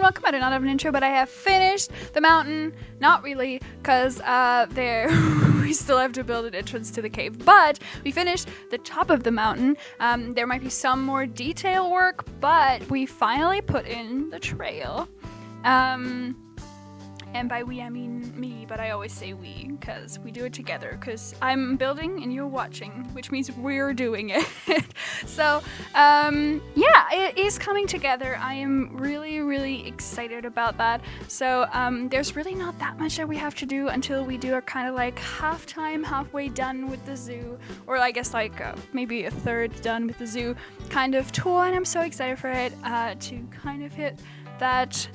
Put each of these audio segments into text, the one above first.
welcome. I do not have an intro, but I have finished the mountain. Not really, because we still have to build an entrance to the cave, but we finished the top of the mountain. There might be some more detail work, but we finally put in the trail. And by we, I mean me, but I always say we, because we do it together, because I'm building and you're watching, which means we're doing it. So, yeah, it is coming together. I am really, really excited about that. So, there's really not that much that we have to do until we do a kind of like halfway done with the zoo, or I guess like maybe a third done with the zoo kind of tour, and I'm so excited for it to kind of hit that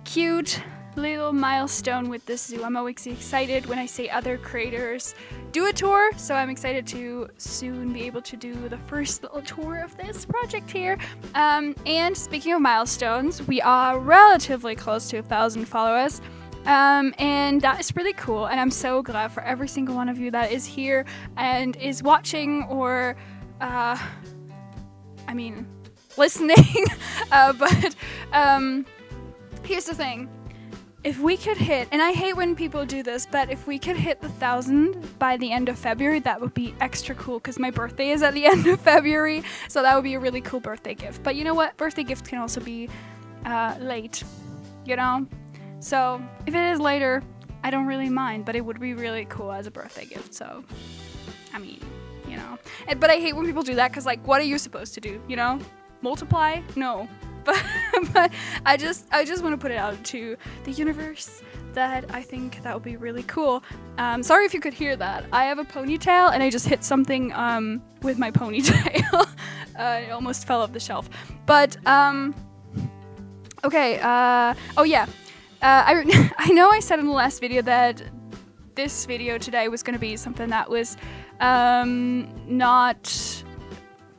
cute little milestone with this zoo. I'm always excited when I see other creators do a tour, so I'm excited to soon be able to do the first little tour of this project here. And speaking of milestones, we are relatively close to 1,000 followers. And that is really cool, and I'm so glad for every single one of you that is here and is watching or listening. But here's the thing. If we could hit, and I hate when people do this, but if we could hit the 1,000 by the end of February, that would be extra cool, because my birthday is at the end of February, so that would be a really cool birthday gift. But you know what? Birthday gifts can also be late, you know? So if it is later, I don't really mind, but it would be really cool as a birthday gift, so, I mean, you know. But I hate when people do that, because, like, what are you supposed to do, you know? Multiply? No. But I just want to put it out to the universe that I think that would be really cool. Sorry if you could hear that. I have a ponytail and I just hit something with my ponytail. It almost fell off the shelf. But okay. Oh yeah. I know I said in the last video that this video today was going to be something that was not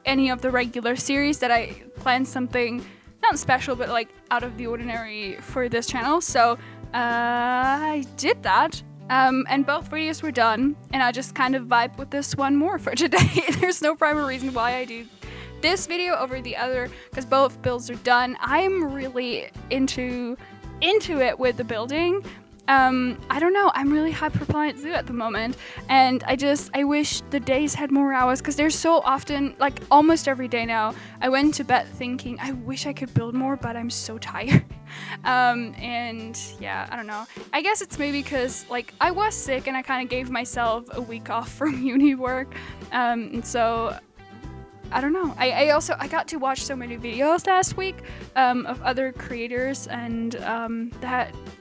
any of the regular series, that I planned something not special, but like out of the ordinary for this channel. So I did that, and both videos were done, and I just kind of vibe with this one more for today. There's no primary reason why I do this video over the other, because both builds are done. I'm really into it with the building. I don't know, I'm really hyped for Planet Zoo at the moment, and I wish the days had more hours, because there's so often, like almost every day now, I went to bed thinking, I wish I could build more, but I'm so tired. And yeah, I don't know. I guess it's maybe because, like, I was sick and I kind of gave myself a week off from uni work, and so I don't know. I got to watch so many videos last week of other creators, and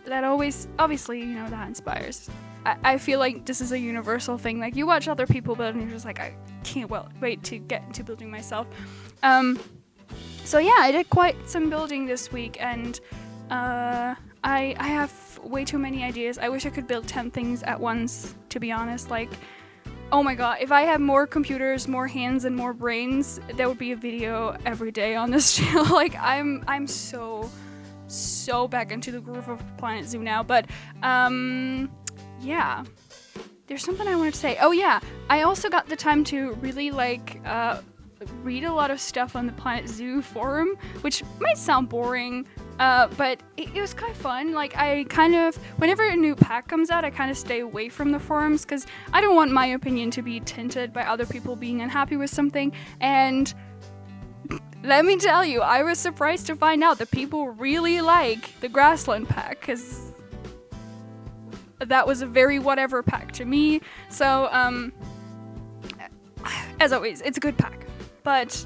that always, obviously, you know, that inspires. I feel like this is a universal thing. Like, you watch other people build and you're just like, I can't wait to get into building myself. So yeah, I did quite some building this week, and I have way too many ideas. I wish I could build 10 things at once, to be honest. Like, oh my god, if I had more computers, more hands, and more brains, there would be a video every day on this channel. Like, I'm so back into the groove of Planet Zoo now. But yeah, there's something I wanted to say. Oh yeah, I also got the time to really like read a lot of stuff on the Planet Zoo forum, which might sound boring, but it was kind of fun. Like, I kind of, whenever a new pack comes out, I kind of stay away from the forums, because I don't want my opinion to be tinted by other people being unhappy with something. And let me tell you, I was surprised to find out that people really like the Grassland pack, because that was a very whatever pack to me. So, as always, it's a good pack. But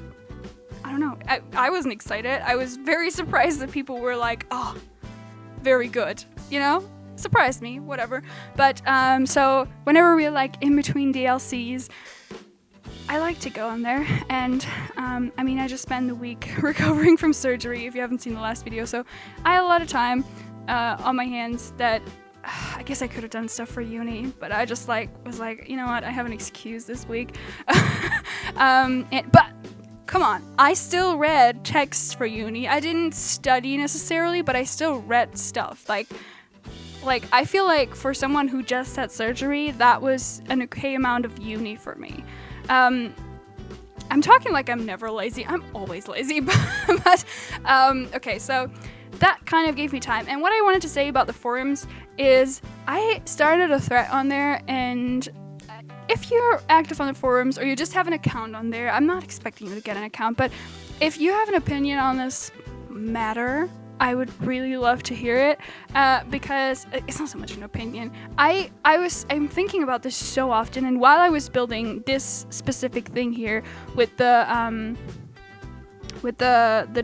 I don't know, I wasn't excited. I was very surprised that people were like, oh, very good, you know? Surprised me, whatever. But, so whenever we're like in between DLCs, I like to go on there, and, I just spent the week recovering from surgery, if you haven't seen the last video, so I had a lot of time, on my hands that I guess I could have done stuff for uni, but I just was like, you know what, I have an excuse this week. But come on, I still read texts for uni. I didn't study necessarily, but I still read stuff. Like I feel like for someone who just had surgery, that was an okay amount of uni for me. I'm talking like I'm never lazy. I'm always lazy, but okay, so that kind of gave me time. And what I wanted to say about the forums is I started a thread on there, and if you're active on the forums or you just have an account on there, I'm not expecting you to get an account, but if you have an opinion on this matter, I would really love to hear it, because it's not so much an opinion. I'm thinking about this so often, and while I was building this specific thing here with the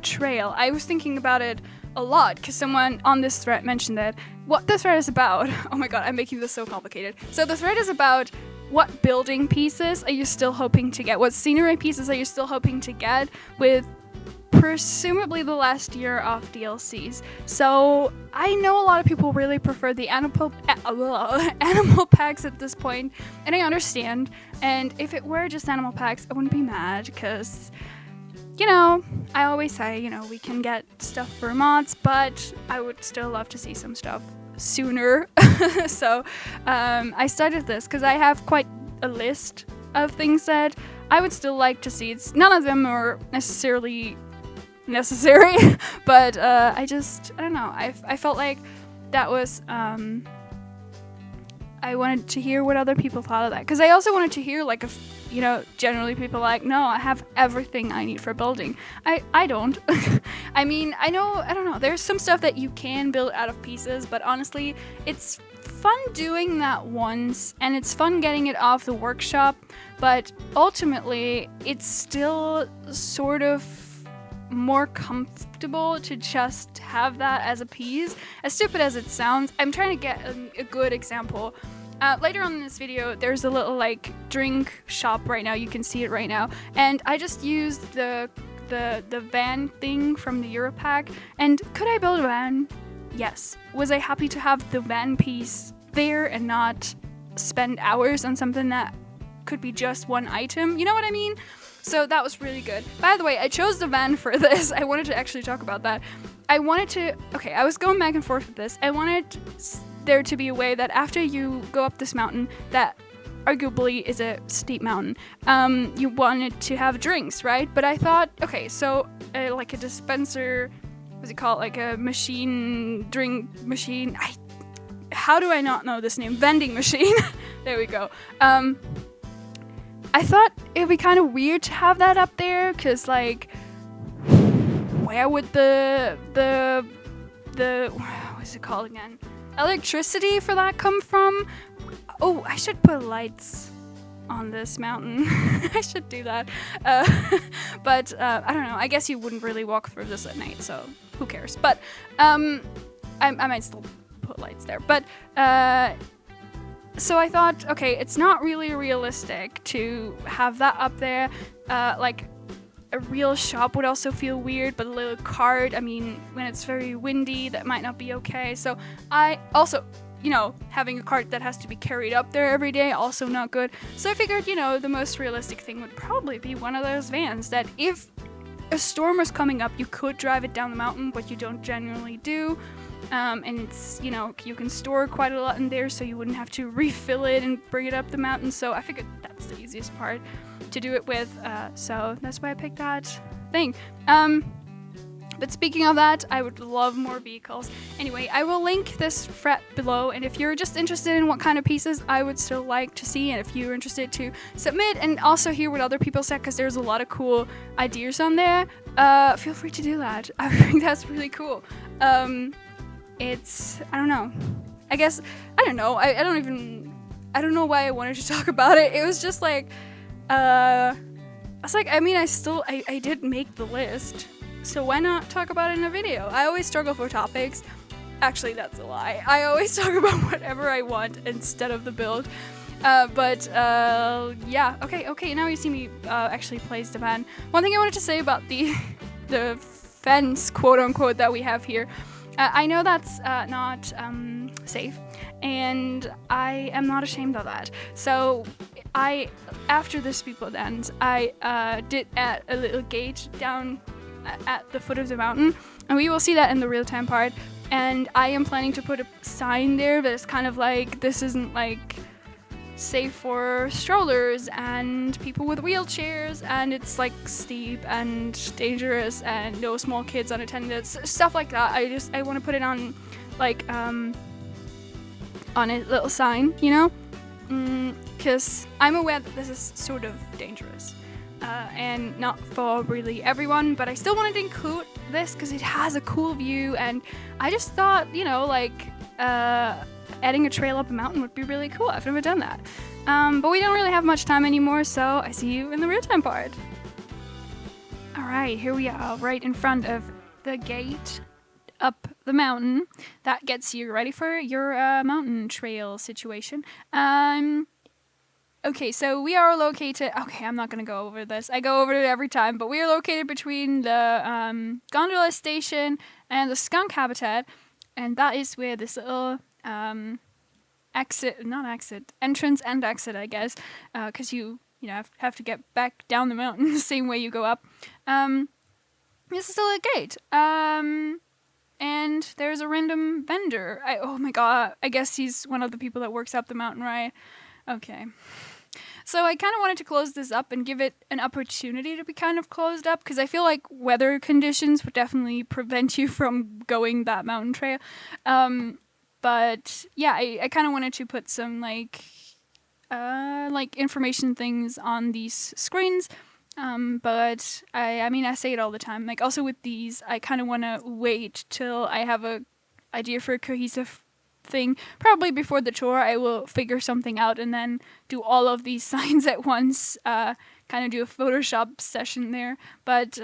trail, I was thinking about it a lot because someone on this thread mentioned that what the thread is about. Oh my god, I'm making this so complicated. So the thread is about what building pieces are you still hoping to get? What scenery pieces are you still hoping to get with presumably the last year of DLCs? So I know a lot of people really prefer the animal packs at this point, and I understand. And if it were just animal packs, I wouldn't be mad because, you know, I always say, you know, we can get stuff for mods, but I would still love to see some stuff sooner. So I started this because I have quite a list of things that I would still like to see. None of them are necessarily necessary, but I don't know. I felt like that was I wanted to hear what other people thought of that, because I also wanted to hear, like, if, you know, generally people are like, no, I have everything I need for building. I don't. I mean, I don't know, there's some stuff that you can build out of pieces, but honestly, it's fun doing that once, and it's fun getting it off the workshop, but ultimately, it's still sort of more comfortable to just have that as a piece. As stupid as it sounds, I'm trying to get a good example. Later on in this video, there's a little like drink shop right now. You can see it right now, and I just used the van thing from the Euro pack. And could I build a van? Yes. Was I happy to have the van piece there and not spend hours on something that could be just one item? You know what I mean? So that was really good. By the way, I chose the van for this. I wanted to actually talk about that. I was going back and forth with this. I wanted there to be a way that after you go up this mountain, that arguably is a steep mountain, you wanted to have drinks, right? But I thought, okay, so like a dispenser, what's it called? Like a drink machine. How do I not know this name? Vending machine. There we go. I thought it'd be kind of weird to have that up there, because, like, where would the what's it called again? Electricity for that come from? Oh, I should put lights on this mountain. I should do that. But I don't know. I guess you wouldn't really walk through this at night, so who cares? But I might still put lights there. But so I thought, okay, it's not really realistic to have that up there. Like, a real shop would also feel weird, but a little cart, I mean, when it's very windy, that might not be okay. So I also, you know, having a cart that has to be carried up there every day, also not good. So I figured, you know, the most realistic thing would probably be one of those vans that if a storm was coming up, you could drive it down the mountain, but you don't generally do. And it's, you know, you can store quite a lot in there, so you wouldn't have to refill it and bring it up the mountain. So I figured that's the easiest part to do it with. So that's why I picked that thing. But speaking of that, I would love more vehicles. Anyway, I will link this thread below, and if you're just interested in what kind of pieces I would still like to see, and if you're interested to submit and also hear what other people said, because there's a lot of cool ideas on there, feel free to do that. I think that's really cool. I don't know. I guess, I don't know. I don't know why I wanted to talk about it. It was just like, I was like, I mean, I did make the list, so why not talk about it in a video? I always struggle for topics. Actually, that's a lie. I always talk about whatever I want instead of the build. Yeah. Okay, now you see me actually place the van. One thing I wanted to say about the fence, quote unquote, that we have here. I know that's not safe, and I am not ashamed of that. So after the Speedbuild ends, I did add a little gate down at the foot of the mountain, and we will see that in the real-time part. And I am planning to put a sign there, but it's kind of like, this isn't like safe for strollers and people with wheelchairs, and it's like steep and dangerous and no small kids unattended, stuff like that. I want to put it on like on a little sign, you know, because I'm aware that this is sort of dangerous and not for really everyone, but I still wanted to include this because it has a cool view, and I just thought, you know, like adding a trail up a mountain would be really cool. I've never done that. But we don't really have much time anymore, so I see you in the real time part. Alright, here we are, right in front of the gate up the mountain. That gets you ready for your mountain trail situation. Okay, so we are located... Okay, I'm not going to go over this. I go over it every time, but we are located between the gondola station and the skunk habitat, and that is where this little... entrance and exit, I guess, because you have to get back down the mountain the same way you go up. This is still a gate, and there's a random vendor. Oh my god, I guess he's one of the people that works up the mountain, right? Okay. So I kind of wanted to close this up and give it an opportunity to be kind of closed up, because I feel like weather conditions would definitely prevent you from going that mountain trail. But yeah, I kind of wanted to put some like information things on these screens. But I mean, I say it all the time. Like also with these, I kind of want to wait till I have a idea for a cohesive thing. Probably before the tour, I will figure something out and then do all of these signs at once. Kind of do a Photoshop session there. But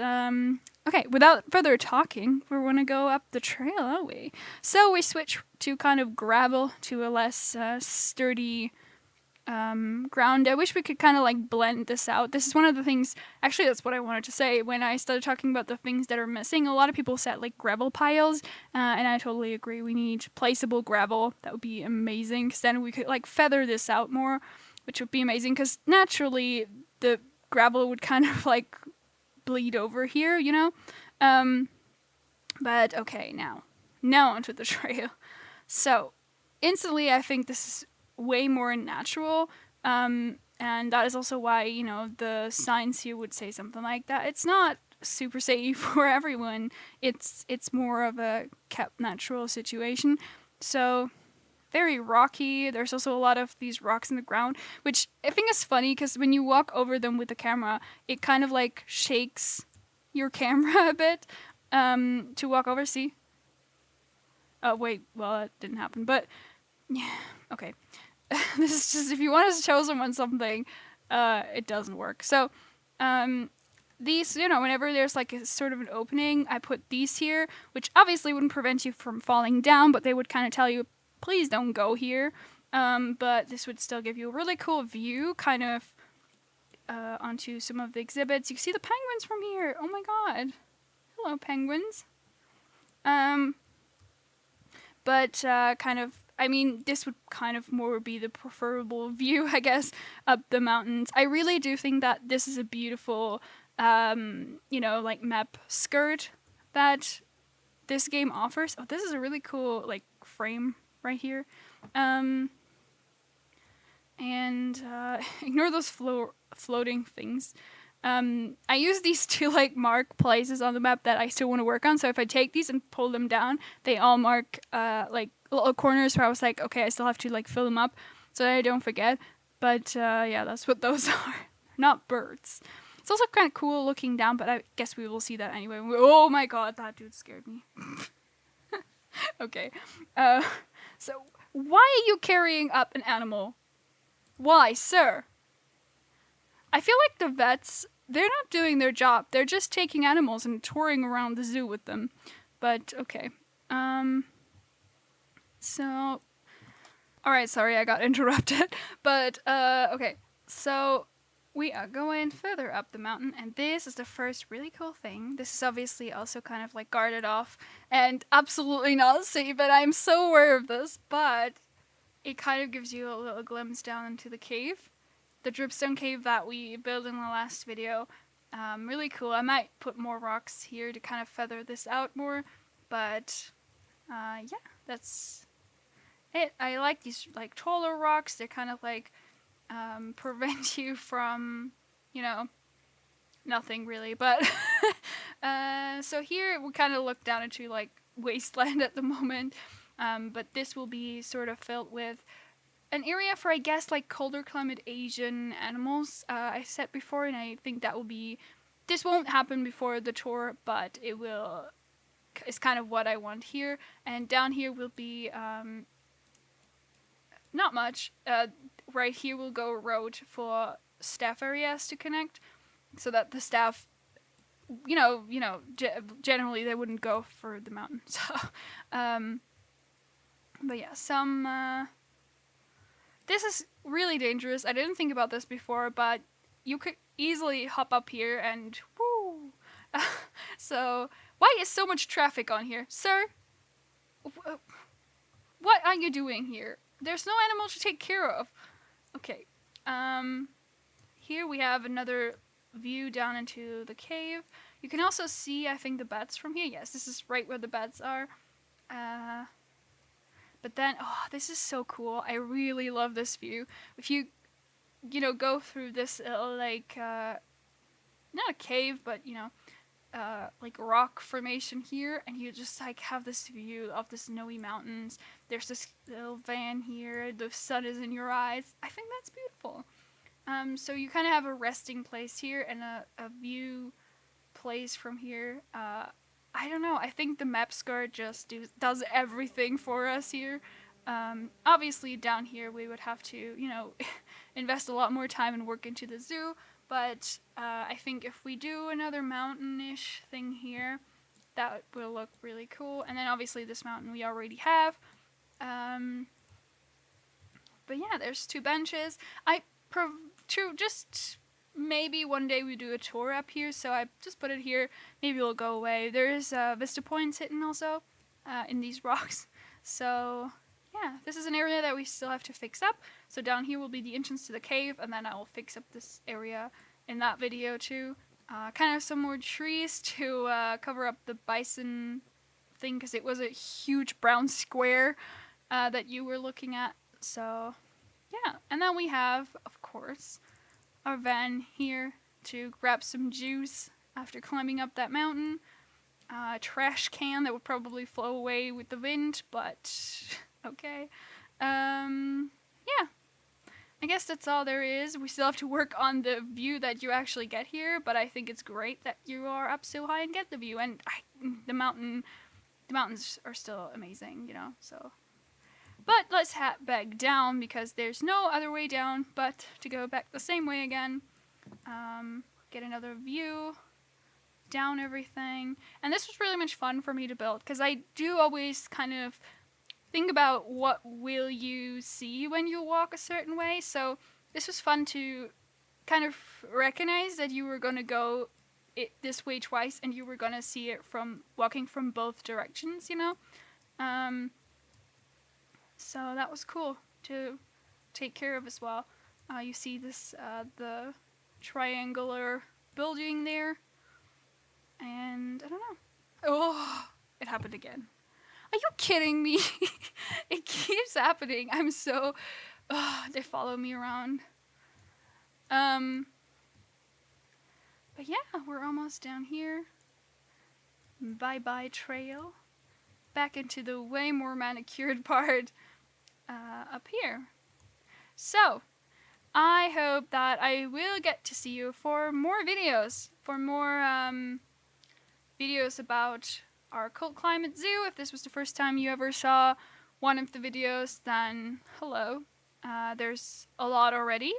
okay, without further talking, we're going to go up the trail, aren't we? So we switch to kind of gravel to a less sturdy ground. I wish we could kind of like blend this out. This is one of the things, actually that's what I wanted to say when I started talking about the things that are missing. A lot of people said like gravel piles, and I totally agree. We need placeable gravel. That would be amazing, because then we could like feather this out more, which would be amazing, because naturally the gravel would kind of like bleed over here, you know? But okay, now onto the trail. So instantly I think this is way more natural, and that is also why, you know, the signs here would say something like that. It's not super safe for everyone. It's more of a kept natural situation. So very rocky. There's also a lot of these rocks in the ground, which I think is funny because when you walk over them with the camera, it kind of like shakes your camera a bit to walk over. See? Oh wait, well that didn't happen, but yeah, okay. This is just, if you want to show someone something, it doesn't work. So, these, you know, whenever there's like a sort of an opening, I put these here, which obviously wouldn't prevent you from falling down, but they would kind of tell you, please don't go here. But this would still give you a really cool view, kind of, onto some of the exhibits. You can see the penguins from here. Oh my god. Hello, penguins. But kind of, I mean, this would kind of more be the preferable view, I guess, up the mountains. I really do think that this is a beautiful, you know, like map skirt that this game offers. Oh, this is a really cool, like, frame right here. And ignore those floating things. I use these to like mark places on the map that I still want to work on. So if I take these and pull them down, they all mark like little corners where I was like, okay, I still have to like fill them up so that I don't forget. But yeah, that's what those are. Not birds. It's also kind of cool looking down, but I guess we will see that anyway. Oh my god, that dude scared me. Okay. So why are you carrying up an animal? Why, sir? I feel like the vets, they're not doing their job. They're just taking animals and touring around the zoo with them. But, okay. So, alright, sorry, I got interrupted. But, okay. So, we are going further up the mountain, and this is the first really cool thing. This is obviously also kind of, like, guarded off, and absolutely not safe, and I'm so aware of this, but it kind of gives you a little glimpse down into the cave. The dripstone cave that we built in the last video. Really cool. I might put more rocks here to kind of feather this out more, but yeah, that's it. I like these like taller rocks. They're kind of like prevent you from, nothing really. But so here we kind of look down into like wasteland at the moment. But this will be sort of filled with an area for, I guess, like colder climate Asian animals. I said before, and I think that will be. This won't happen before the tour, but it will. Is kind of what I want here. And down here will be not much. Right here will go a road for staff areas to connect, so that the staff, generally they wouldn't go for the mountain. So, but yeah, this is really dangerous. I didn't think about this before, but you could easily hop up here and woo. So, why is so much traffic on here, sir? What are you doing here? There's no animal to take care of. Okay. Here we have another view down into the cave. You can also see, I think, the beds from here. Yes, this is right where the beds are. But then, this is so cool. I really love this view. If you, go through this, not a cave, but, like rock formation here, and you just like have this view of the snowy mountains. There's this little van here. The sun is in your eyes. I think that's beautiful. So you kind of have a resting place here and a view place from here. I don't know. I think the map scar just does everything for us here. Obviously down here we would have to, invest a lot more time and work into the zoo. But I think if we do another mountain-ish thing here, that will look really cool. And then obviously this mountain we already have. But yeah, there's 2 benches. Just maybe one day we do a tour up here, so I just put it here. Maybe it'll go away. There's vista points hidden also in these rocks. So yeah, this is an area that we still have to fix up. So down here will be the entrance to the cave, and then I will fix up this area in that video too. Kind of some more trees to cover up the bison thing, because it was a huge brown square that you were looking at. So yeah, and then we have, of course, our van here to grab some juice after climbing up that mountain. A trash can that would probably flow away with the wind, but okay. Yeah. I guess that's all there is. We still have to work on the view that you actually get here, but I think it's great that you are up so high and get the view. And the mountains are still amazing, so. But let's head back down, because there's no other way down but to go back the same way again. Get another view, down everything. And this was really much fun for me to build, because I do always kind of think about what will you see when you walk a certain way. So this was fun to kind of recognize that you were going to go this way twice, and you were going to see it from walking from both directions, So that was cool to take care of as well. You see this, the triangular building there. And I don't know. Oh, it happened again. Are you kidding me? It keeps happening. I'm so... they follow me around. But yeah, we're almost down here. Bye-bye trail. Back into the way more manicured part up here. So, I hope that I will get to see you for more videos. For more videos about our cold climate zoo. If this was the first time you ever saw one of the videos, then hello. There's a lot already,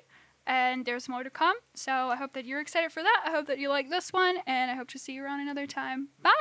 and there's more to come. So I hope that you're excited for that. I hope that you like this one, and I hope to see you around another time. Bye!